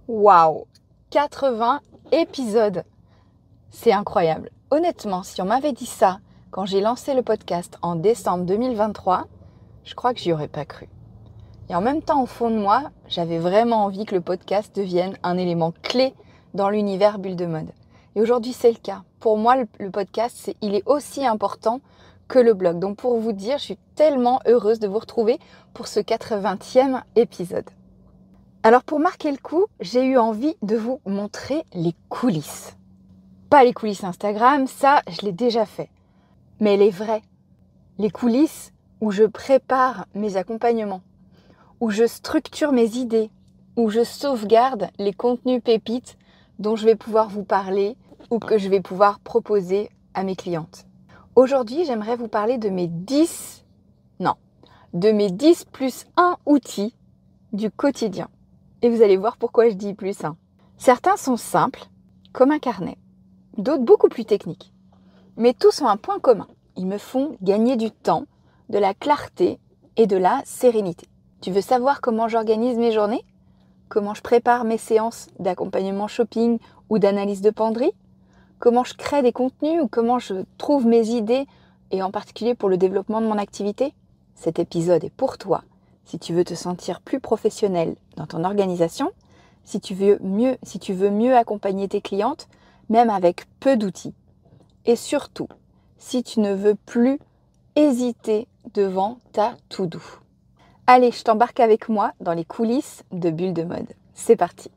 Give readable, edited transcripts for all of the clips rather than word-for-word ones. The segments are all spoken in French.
Waouh, 80 épisodes. C'est incroyable. Honnêtement, si on m'avait dit ça quand j'ai lancé le podcast en décembre 2023, je crois que j'y aurais pas cru. Et en même temps, au fond de moi, j'avais vraiment envie que le podcast devienne un élément clé dans l'univers Bulle de Mode. Et aujourd'hui, c'est le cas. Pour moi, le podcast, il est aussi important que le blog. Donc pour vous dire, je suis tellement heureuse de vous retrouver pour ce 80e épisode. Alors pour marquer le coup, j'ai eu envie de vous montrer les coulisses. Pas les coulisses Instagram, ça je l'ai déjà fait. Mais les vraies. Les coulisses où je prépare mes accompagnements, où je structure mes idées, où je sauvegarde les contenus pépites dont je vais pouvoir vous parler ou que je vais pouvoir proposer à mes clientes. Aujourd'hui, j'aimerais vous parler de mes 10 plus 1 outils du quotidien. Et vous allez voir pourquoi je dis plus 1. Certains sont simples, comme un carnet. D'autres beaucoup plus techniques. Mais tous ont un point commun. Ils me font gagner du temps, de la clarté et de la sérénité. Tu veux savoir comment j'organise mes journées? Comment je prépare mes séances d'accompagnement shopping ou d'analyse de penderie? Comment je crée des contenus ou comment je trouve mes idées et en particulier pour le développement de mon activité? Cet épisode est pour toi. Si tu veux te sentir plus professionnel dans ton organisation, si tu veux mieux accompagner tes clientes, même avec peu d'outils. Et surtout, si tu ne veux plus hésiter devant ta to-do. Allez, je t'embarque avec moi dans les coulisses de Bulle de Mode. C'est parti!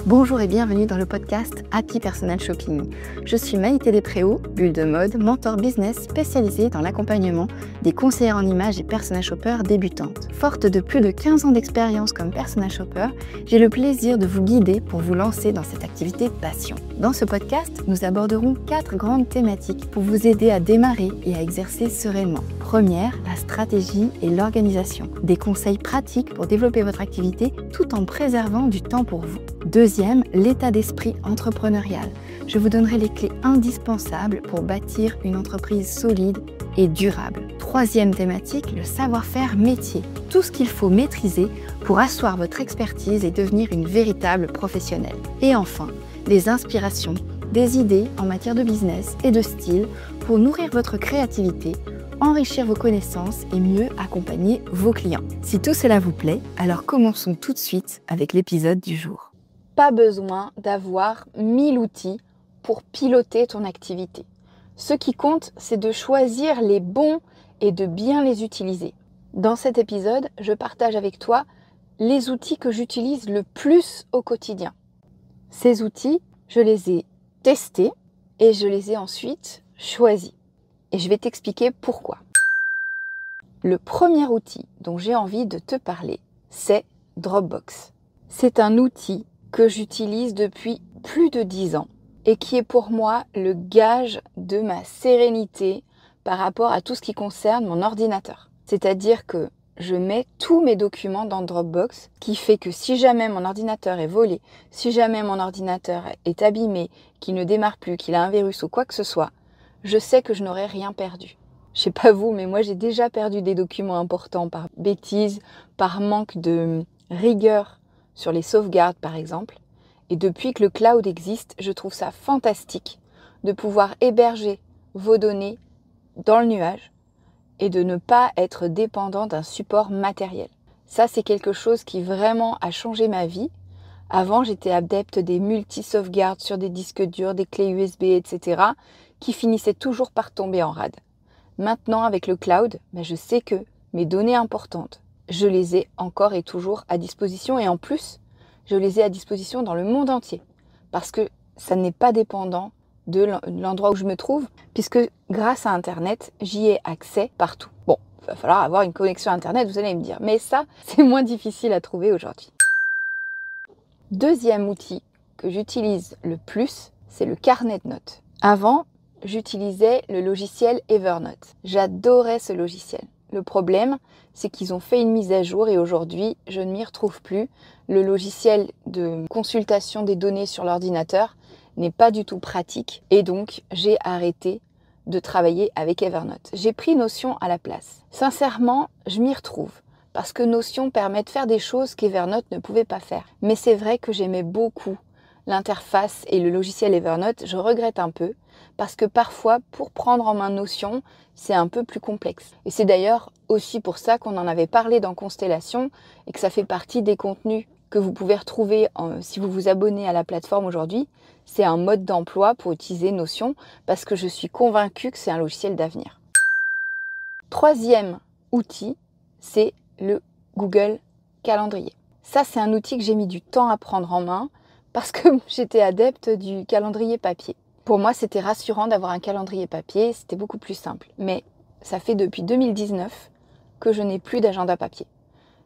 Bonjour et bienvenue dans le podcast Happy Personal Shopping. Je suis Maïté Despréaux, Bulle de Mode, mentor business spécialisée dans l'accompagnement des conseillères en images et personal shoppers débutantes. Forte de plus de 15 ans d'expérience comme personal shopper, j'ai le plaisir de vous guider pour vous lancer dans cette activité passion. Dans ce podcast, nous aborderons 4 grandes thématiques pour vous aider à démarrer et à exercer sereinement. Première, la stratégie et l'organisation. Des conseils pratiques pour développer votre activité tout en préservant du temps pour vous. Deuxième, l'état d'esprit entrepreneurial. Je vous donnerai les clés indispensables pour bâtir une entreprise solide et durable. Troisième thématique, le savoir-faire métier. Tout ce qu'il faut maîtriser pour asseoir votre expertise et devenir une véritable professionnelle. Et enfin, les inspirations, des idées en matière de business et de style pour nourrir votre créativité, enrichir vos connaissances et mieux accompagner vos clients. Si tout cela vous plaît, alors commençons tout de suite avec l'épisode du jour. Pas besoin d'avoir 1000 outils pour piloter ton activité. Ce qui compte, c'est de choisir les bons et de bien les utiliser. Dans cet épisode, je partage avec toi les outils que j'utilise le plus au quotidien. Ces outils, je les ai testés et je les ai ensuite choisis. Et je vais t'expliquer pourquoi. Le premier outil dont j'ai envie de te parler, c'est Dropbox. C'est un outil que j'utilise depuis plus de 10 ans et qui est pour moi le gage de ma sérénité par rapport à tout ce qui concerne mon ordinateur. C'est-à-dire que je mets tous mes documents dans Dropbox, qui fait que si jamais mon ordinateur est volé, si jamais mon ordinateur est abîmé, qu'il ne démarre plus, qu'il a un virus ou quoi que ce soit, je sais que je n'aurai rien perdu. Je sais pas vous, mais moi j'ai déjà perdu des documents importants par bêtise, par manque de rigueur sur les sauvegardes par exemple. Et depuis que le cloud existe, je trouve ça fantastique de pouvoir héberger vos données dans le nuage et de ne pas être dépendant d'un support matériel. Ça, c'est quelque chose qui vraiment a changé ma vie. Avant, j'étais adepte des multi-sauvegardes sur des disques durs, des clés USB, etc., qui finissaient toujours par tomber en rade. Maintenant, avec le cloud, je sais que mes données importantes, je les ai encore et toujours à disposition. Et en plus, je les ai à disposition dans le monde entier. Parce que ça n'est pas dépendant de l'endroit où je me trouve, puisque grâce à Internet, j'y ai accès partout. Bon, il va falloir avoir une connexion Internet, vous allez me dire. Mais ça, c'est moins difficile à trouver aujourd'hui. Deuxième outil que j'utilise le plus, c'est le carnet de notes. Avant, j'utilisais le logiciel Evernote. J'adorais ce logiciel. Le problème, c'est qu'ils ont fait une mise à jour et aujourd'hui, je ne m'y retrouve plus. Le logiciel de consultation des données sur l'ordinateur n'est pas du tout pratique et donc j'ai arrêté de travailler avec Evernote. J'ai pris Notion à la place. Sincèrement, je m'y retrouve parce que Notion permet de faire des choses qu'Evernote ne pouvait pas faire. Mais c'est vrai que j'aimais beaucoup l'interface et le logiciel Evernote, je regrette un peu, parce que parfois, pour prendre en main Notion, c'est un peu plus complexe. Et c'est d'ailleurs aussi pour ça qu'on en avait parlé dans Constellation et que ça fait partie des contenus que vous pouvez retrouver si vous vous abonnez à la plateforme aujourd'hui. C'est un mode d'emploi pour utiliser Notion parce que je suis convaincue que c'est un logiciel d'avenir. Troisième outil, c'est le Google Calendrier. Ça, c'est un outil que j'ai mis du temps à prendre en main parce que j'étais adepte du calendrier papier. Pour moi, c'était rassurant d'avoir un calendrier papier, c'était beaucoup plus simple. Mais ça fait depuis 2019 que je n'ai plus d'agenda papier.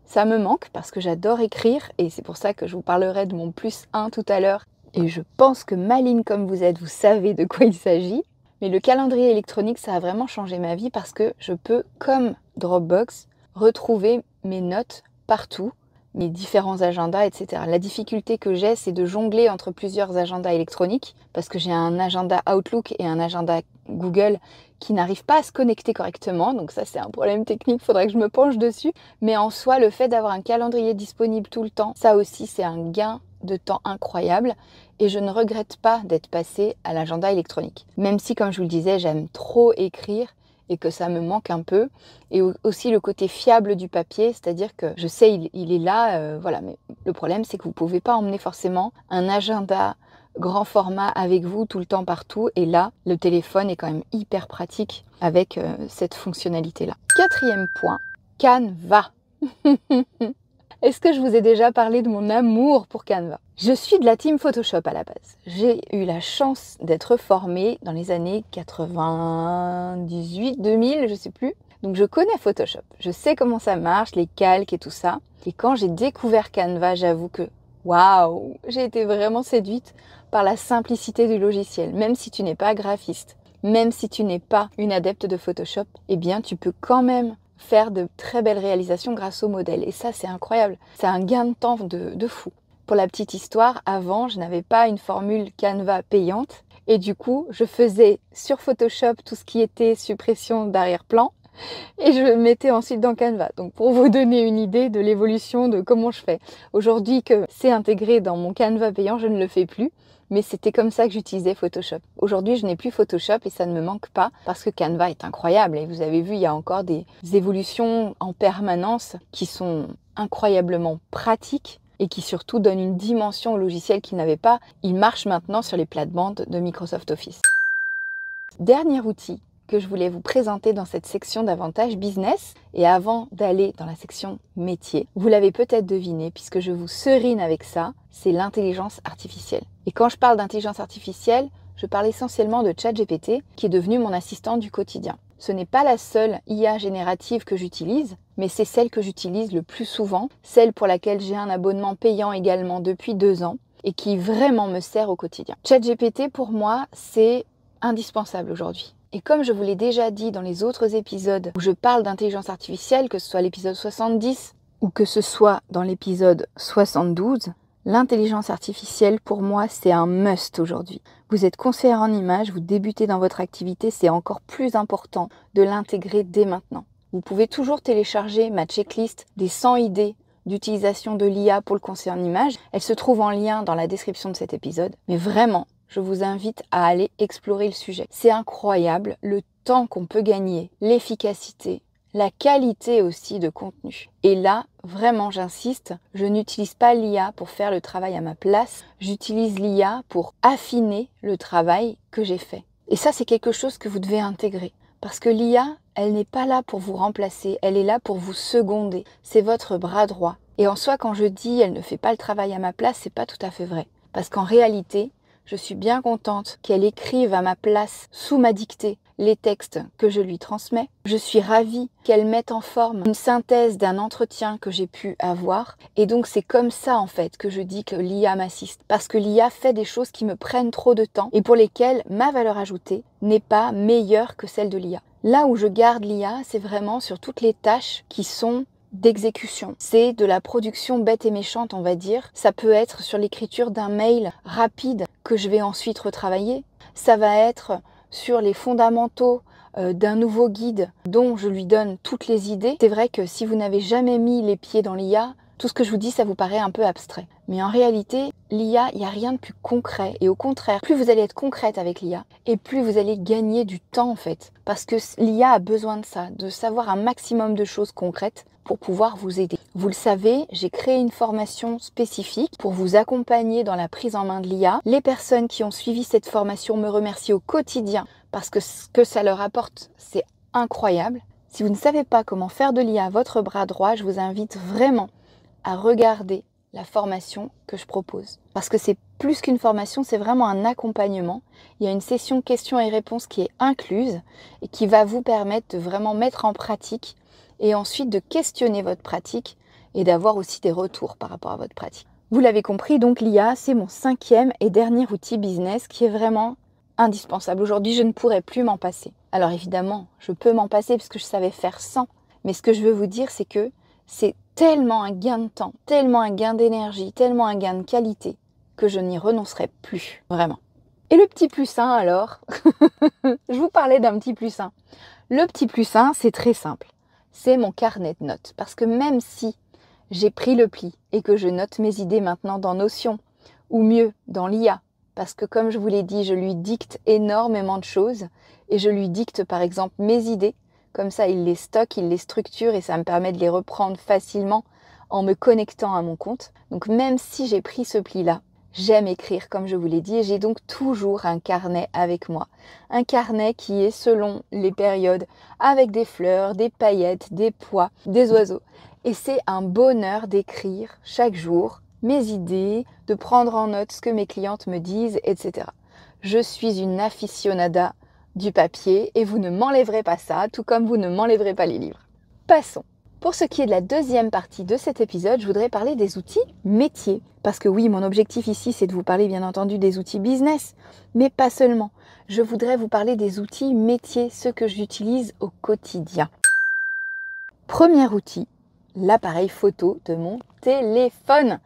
Ça me manque parce que j'adore écrire et c'est pour ça que je vous parlerai de mon +1 tout à l'heure. Et je pense que maline comme vous êtes, vous savez de quoi il s'agit. Mais le calendrier électronique, ça a vraiment changé ma vie parce que je peux, comme Dropbox, retrouver mes notes partout, mes différents agendas, etc. La difficulté que j'ai, c'est de jongler entre plusieurs agendas électroniques parce que j'ai un agenda Outlook et un agenda Google qui n'arrivent pas à se connecter correctement. Donc ça, c'est un problème technique, il faudrait que je me penche dessus. Mais en soi, le fait d'avoir un calendrier disponible tout le temps, ça aussi, c'est un gain de temps incroyable. Et je ne regrette pas d'être passée à l'agenda électronique. Même si, comme je vous le disais, j'aime trop écrire et que ça me manque un peu. Et aussi le côté fiable du papier, c'est-à-dire que je sais, il est là, voilà. Mais le problème, c'est que vous ne pouvez pas emmener forcément un agenda grand format avec vous tout le temps partout. Et là, le téléphone est quand même hyper pratique avec cette fonctionnalité-là. Quatrième point, Canva. Est-ce que je vous ai déjà parlé de mon amour pour Canva? Je suis de la team Photoshop à la base. J'ai eu la chance d'être formée dans les années 98, 2000, je sais plus. Donc je connais Photoshop. Je sais comment ça marche, les calques et tout ça. Et quand j'ai découvert Canva, j'avoue que waouh, j'ai été vraiment séduite par la simplicité du logiciel. Même si tu n'es pas graphiste, même si tu n'es pas une adepte de Photoshop, eh bien tu peux quand même faire de très belles réalisations grâce au modèle. Et ça, c'est incroyable. C'est un gain de temps de fou. Pour la petite histoire, avant, je n'avais pas une formule Canva payante. Et du coup, je faisais sur Photoshop tout ce qui était suppression d'arrière-plan. Et je le mettais ensuite dans Canva. Donc pour vous donner une idée de l'évolution de comment je fais. Aujourd'hui que c'est intégré dans mon Canva payant, je ne le fais plus. Mais c'était comme ça que j'utilisais Photoshop. Aujourd'hui, je n'ai plus Photoshop et ça ne me manque pas parce que Canva est incroyable. Et vous avez vu, il y a encore des évolutions en permanence qui sont incroyablement pratiques et qui surtout donnent une dimension au logiciel qu'il n'avait pas. Il marche maintenant sur les plates-bandes de Microsoft Office. Dernier outil que je voulais vous présenter dans cette section d'avantages business. Et avant d'aller dans la section métier, vous l'avez peut-être deviné puisque je vous serine avec ça, c'est l'intelligence artificielle. Et quand je parle d'intelligence artificielle, je parle essentiellement de ChatGPT qui est devenu mon assistant du quotidien. Ce n'est pas la seule IA générative que j'utilise, mais c'est celle que j'utilise le plus souvent, celle pour laquelle j'ai un abonnement payant également depuis 2 ans et qui vraiment me sert au quotidien. ChatGPT pour moi, c'est indispensable aujourd'hui. Et comme je vous l'ai déjà dit dans les autres épisodes où je parle d'intelligence artificielle, que ce soit l'épisode 70 ou que ce soit dans l'épisode 72, l'intelligence artificielle pour moi c'est un must aujourd'hui. Vous êtes conseillère en images, vous débutez dans votre activité, c'est encore plus important de l'intégrer dès maintenant. Vous pouvez toujours télécharger ma checklist des 100 idées d'utilisation de l'IA pour le conseil en images. Elle se trouve en lien dans la description de cet épisode. Mais vraiment, je vous invite à aller explorer le sujet. C'est incroyable le temps qu'on peut gagner, l'efficacité, la qualité aussi de contenu. Et là, vraiment, j'insiste, je n'utilise pas l'IA pour faire le travail à ma place, j'utilise l'IA pour affiner le travail que j'ai fait. Et ça, c'est quelque chose que vous devez intégrer. Parce que l'IA, elle n'est pas là pour vous remplacer, elle est là pour vous seconder. C'est votre bras droit. Et en soi, quand je dis elle ne fait pas le travail à ma place, c'est pas tout à fait vrai. Parce qu'en réalité, je suis bien contente qu'elle écrive à ma place, sous ma dictée, les textes que je lui transmets. Je suis ravie qu'elle mette en forme une synthèse d'un entretien que j'ai pu avoir. Et donc c'est comme ça en fait que je dis que l'IA m'assiste. Parce que l'IA fait des choses qui me prennent trop de temps et pour lesquelles ma valeur ajoutée n'est pas meilleure que celle de l'IA. Là où je garde l'IA, c'est vraiment sur toutes les tâches qui sont d'exécution. C'est de la production bête et méchante, on va dire. Ça peut être sur l'écriture d'un mail rapide que je vais ensuite retravailler. Ça va être sur les fondamentaux d'un nouveau guide dont je lui donne toutes les idées. C'est vrai que si vous n'avez jamais mis les pieds dans l'IA, tout ce que je vous dis, ça vous paraît un peu abstrait. Mais en réalité, l'IA, il n'y a rien de plus concret. Et au contraire, plus vous allez être concrète avec l'IA, et plus vous allez gagner du temps en fait. Parce que l'IA a besoin de ça, de savoir un maximum de choses concrètes pour pouvoir vous aider. Vous le savez, j'ai créé une formation spécifique pour vous accompagner dans la prise en main de l'IA. Les personnes qui ont suivi cette formation me remercient au quotidien parce que ce que ça leur apporte, c'est incroyable. Si vous ne savez pas comment faire de l'IA votre bras droit, je vous invite vraiment à regarder la formation que je propose. Parce que c'est plus qu'une formation, c'est vraiment un accompagnement. Il y a une session questions et réponses qui est incluse et qui va vous permettre de vraiment mettre en pratique et ensuite de questionner votre pratique et d'avoir aussi des retours par rapport à votre pratique. Vous l'avez compris, donc l'IA, c'est mon 5e et dernier outil business qui est vraiment indispensable. Aujourd'hui, je ne pourrais plus m'en passer. Alors évidemment, je peux m'en passer parce que je savais faire sans. Mais ce que je veux vous dire, c'est que c'est tellement un gain de temps, tellement un gain d'énergie, tellement un gain de qualité que je n'y renoncerai plus, vraiment. Et le petit plus 1 alors je vous parlais d'un petit plus 1. Le petit plus 1, c'est très simple. C'est mon carnet de notes. Parce que même si j'ai pris le pli et que je note mes idées maintenant dans Notion, ou mieux, dans l'IA, parce que comme je vous l'ai dit, je lui dicte énormément de choses et je lui dicte par exemple mes idées. Comme ça, il les stocke, il les structure et ça me permet de les reprendre facilement en me connectant à mon compte. Donc même si j'ai pris ce pli-là, j'aime écrire comme je vous l'ai dit et j'ai donc toujours un carnet avec moi. Un carnet qui est selon les périodes avec des fleurs, des paillettes, des pois, des oiseaux. Et c'est un bonheur d'écrire chaque jour mes idées, de prendre en note ce que mes clientes me disent, etc. Je suis une aficionada du papier et vous ne m'enlèverez pas ça, tout comme vous ne m'enlèverez pas les livres. Passons. Pour ce qui est de la deuxième partie de cet épisode, je voudrais parler des outils métiers. Parce que oui, mon objectif ici, c'est de vous parler bien entendu des outils business, mais pas seulement. Je voudrais vous parler des outils métiers, ceux que j'utilise au quotidien. Premier outil, l'appareil photo de mon téléphone.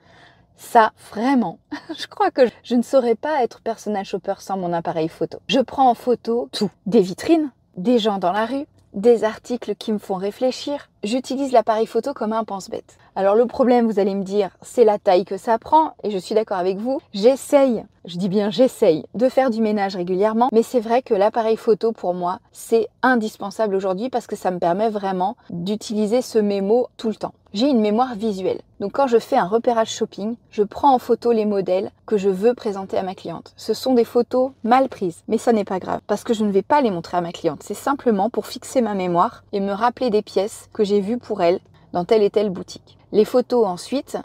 Ça, vraiment, je crois que je ne saurais pas être personal shopper sans mon appareil photo. Je prends en photo tout. Des vitrines, des gens dans la rue, des articles qui me font réfléchir. J'utilise l'appareil photo comme un pense-bête. Alors le problème, vous allez me dire, c'est la taille que ça prend, et je suis d'accord avec vous. J'essaye, je dis bien j'essaye, de faire du ménage régulièrement, mais c'est vrai que l'appareil photo, pour moi, c'est indispensable aujourd'hui parce que ça me permet vraiment d'utiliser ce mémo tout le temps. J'ai une mémoire visuelle. Donc quand je fais un repérage shopping, je prends en photo les modèles que je veux présenter à ma cliente. Ce sont des photos mal prises, mais ça n'est pas grave parce que je ne vais pas les montrer à ma cliente. C'est simplement pour fixer ma mémoire et me rappeler des pièces que j'ai vues pour elle dans telle et telle boutique. Les photos ensuite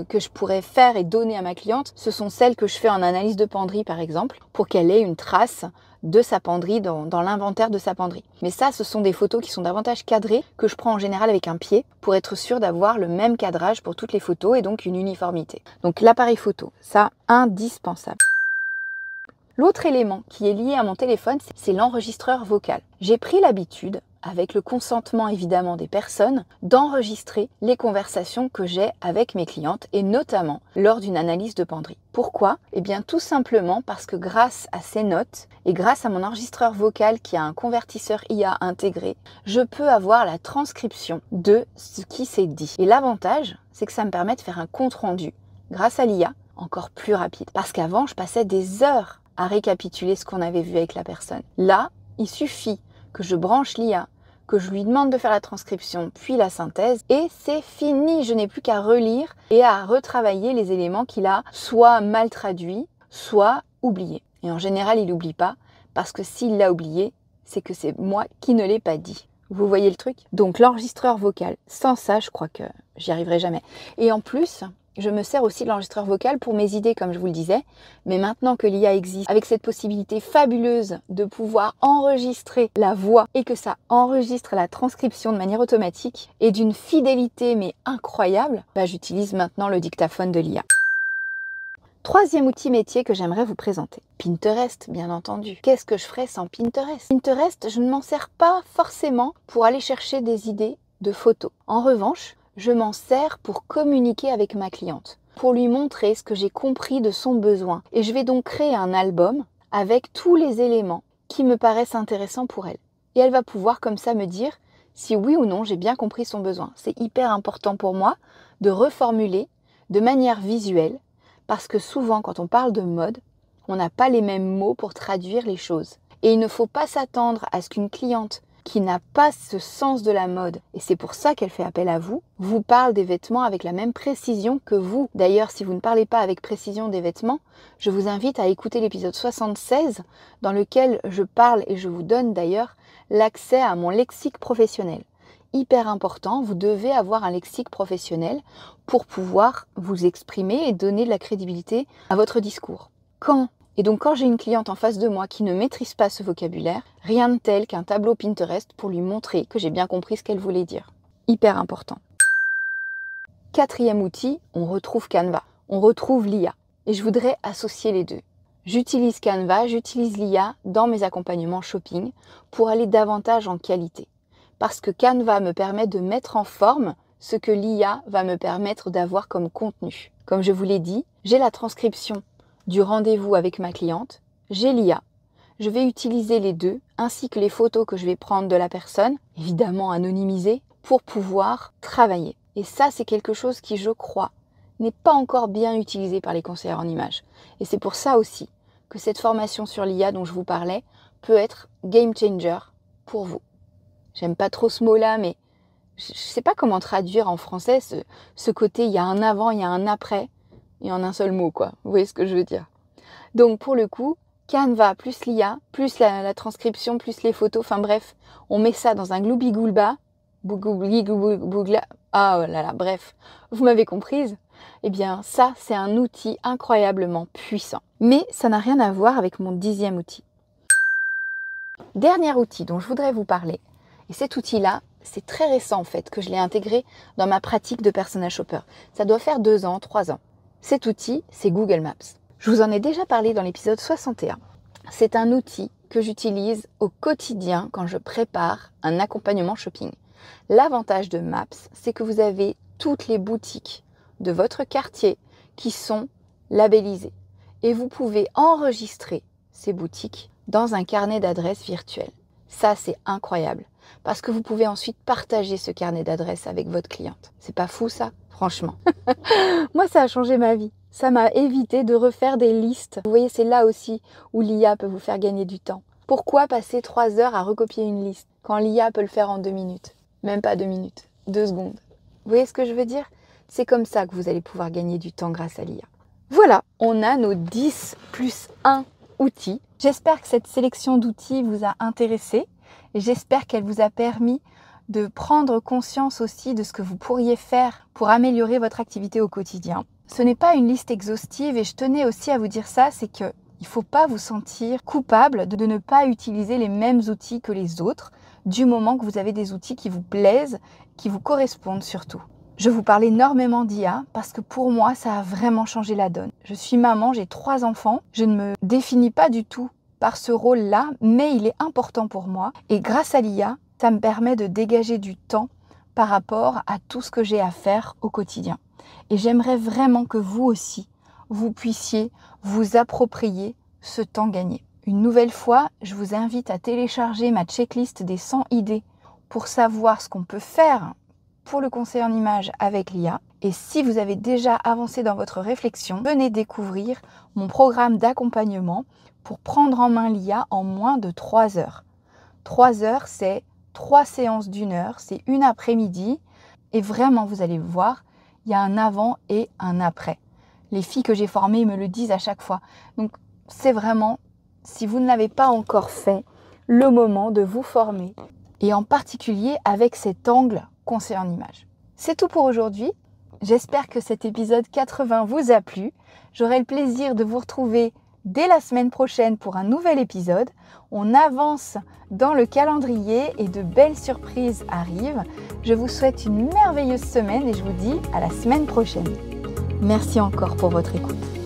que je pourrais faire et donner à ma cliente, ce sont celles que je fais en analyse de penderie par exemple, pour qu'elle ait une trace de sa penderie dans l'inventaire de sa penderie. Mais ça, ce sont des photos qui sont davantage cadrées, que je prends en général avec un pied, pour être sûr d'avoir le même cadrage pour toutes les photos et donc une uniformité. Donc l'appareil photo, ça, indispensable. L'autre élément qui est lié à mon téléphone, c'est l'enregistreur vocal. J'ai pris l'habitude, avec le consentement évidemment des personnes, d'enregistrer les conversations que j'ai avec mes clientes et notamment lors d'une analyse de penderie. Pourquoi ? Eh bien tout simplement parce que grâce à ces notes et grâce à mon enregistreur vocal qui a un convertisseur IA intégré, je peux avoir la transcription de ce qui s'est dit. Et l'avantage, c'est que ça me permet de faire un compte-rendu grâce à l'IA encore plus rapide. Parce qu'avant, je passais des heures à récapituler ce qu'on avait vu avec la personne. Là, il suffit que je branche l'IA, que je lui demande de faire la transcription, puis la synthèse, et c'est fini. Je n'ai plus qu'à relire et à retravailler les éléments qu'il a soit mal traduits, soit oubliés. Et en général, il n'oublie pas, parce que s'il l'a oublié, c'est que c'est moi qui ne l'ai pas dit. Vous voyez le truc ? Donc l'enregistreur vocal, sans ça, je crois que j'y arriverai jamais. Et en plus, je me sers aussi de l'enregistreur vocal pour mes idées, comme je vous le disais. Mais maintenant que l'IA existe, avec cette possibilité fabuleuse de pouvoir enregistrer la voix et que ça enregistre la transcription de manière automatique et d'une fidélité mais incroyable, j'utilise maintenant le dictaphone de l'IA. Troisième outil métier que j'aimerais vous présenter. Pinterest, bien entendu. Qu'est-ce que je ferais sans Pinterest ? Pinterest, je ne m'en sers pas forcément pour aller chercher des idées de photos. En revanche, je m'en sers pour communiquer avec ma cliente, pour lui montrer ce que j'ai compris de son besoin. Et je vais donc créer un album avec tous les éléments qui me paraissent intéressants pour elle. et elle va pouvoir comme ça me dire si oui ou non j'ai bien compris son besoin. C'est hyper important pour moi de reformuler de manière visuelle parce que souvent quand on parle de mode, on n'a pas les mêmes mots pour traduire les choses. Et il ne faut pas s'attendre à ce qu'une cliente qui n'a pas ce sens de la mode, et c'est pour ça qu'elle fait appel à vous, vous parle des vêtements avec la même précision que vous. D'ailleurs, si vous ne parlez pas avec précision des vêtements, je vous invite à écouter l'épisode 76 dans lequel je parle et je vous donne d'ailleurs l'accès à mon lexique professionnel. Hyper important, vous devez avoir un lexique professionnel pour pouvoir vous exprimer et donner de la crédibilité à votre discours. Quand j'ai une cliente en face de moi qui ne maîtrise pas ce vocabulaire, rien de tel qu'un tableau Pinterest pour lui montrer que j'ai bien compris ce qu'elle voulait dire. Hyper important. 4e outil, on retrouve Canva, on retrouve l'IA. Et je voudrais associer les deux. J'utilise Canva, j'utilise l'IA dans mes accompagnements shopping pour aller davantage en qualité. Parce que Canva me permet de mettre en forme ce que l'IA va me permettre d'avoir comme contenu. Comme je vous l'ai dit, j'ai la transcription du rendez-vous avec ma cliente, j'ai l'IA. Je vais utiliser les deux, ainsi que les photos que je vais prendre de la personne, évidemment anonymisées, pour pouvoir travailler. Et ça, c'est quelque chose qui, je crois, n'est pas encore bien utilisé par les conseillers en images. Et c'est pour ça aussi que cette formation sur l'IA dont je vous parlais peut être game changer pour vous. J'aime pas trop ce mot-là, mais je ne sais pas comment traduire en français ce côté, il y a un avant, il y a un après, et en un seul mot, quoi. Vous voyez ce que je veux dire? Donc, pour le coup, Canva plus l'IA, plus la transcription, plus les photos, enfin bref, on met ça dans un gloubi-goulba, ah là là, bref, vous m'avez comprise? Eh bien, ça, c'est un outil incroyablement puissant. Mais ça n'a rien à voir avec mon 10e outil. Dernier outil dont je voudrais vous parler, et cet outil-là, c'est très récent en fait, que je l'ai intégré dans ma pratique de personal shopper. Ça doit faire 2 ans, 3 ans. Cet outil, c'est Google Maps. Je vous en ai déjà parlé dans l'épisode 61. C'est un outil que j'utilise au quotidien quand je prépare un accompagnement shopping. L'avantage de Maps, c'est que vous avez toutes les boutiques de votre quartier qui sont labellisées. Et vous pouvez enregistrer ces boutiques dans un carnet d'adresses virtuel. Ça, c'est incroyable. Parce que vous pouvez ensuite partager ce carnet d'adresses avec votre cliente. C'est pas fou ça? Franchement. Moi, ça a changé ma vie. Ça m'a évité de refaire des listes. Vous voyez, c'est là aussi où l'IA peut vous faire gagner du temps. Pourquoi passer 3 heures à recopier une liste quand l'IA peut le faire en 2 minutes? Même pas 2 minutes, 2 secondes. Vous voyez ce que je veux dire? C'est comme ça que vous allez pouvoir gagner du temps grâce à l'IA. Voilà, on a nos 10 plus 1 outils. J'espère que cette sélection d'outils vous a intéressé et j'espère qu'elle vous a permis de prendre conscience aussi de ce que vous pourriez faire pour améliorer votre activité au quotidien. Ce n'est pas une liste exhaustive et je tenais aussi à vous dire ça, c'est qu'il ne faut pas vous sentir coupable de ne pas utiliser les mêmes outils que les autres, du moment que vous avez des outils qui vous plaisent, qui vous correspondent surtout. Je vous parle énormément d'IA parce que pour moi, ça a vraiment changé la donne. Je suis maman, j'ai 3 enfants, je ne me définis pas du tout par ce rôle-là, mais il est important pour moi. Et grâce à l'IA, ça me permet de dégager du temps par rapport à tout ce que j'ai à faire au quotidien. Et j'aimerais vraiment que vous aussi, vous puissiez vous approprier ce temps gagné. Une nouvelle fois, je vous invite à télécharger ma checklist des 100 idées pour savoir ce qu'on peut faire pour le conseil en images avec l'IA. Et si vous avez déjà avancé dans votre réflexion, venez découvrir mon programme d'accompagnement pour prendre en main l'IA en moins de 3 heures. 3 heures, c'est 3 séances d'1 heure, c'est une après-midi. Et vraiment, vous allez voir, il y a un avant et un après. Les filles que j'ai formées me le disent à chaque fois. Donc, c'est vraiment, si vous ne l'avez pas encore fait, le moment de vous former. Et en particulier avec cet angle conseil en images. C'est tout pour aujourd'hui. J'espère que cet épisode 80 vous a plu. J'aurai le plaisir de vous retrouver dès la semaine prochaine pour un nouvel épisode. On avance dans le calendrier et de belles surprises arrivent. Je vous souhaite une merveilleuse semaine et je vous dis à la semaine prochaine. Merci encore pour votre écoute.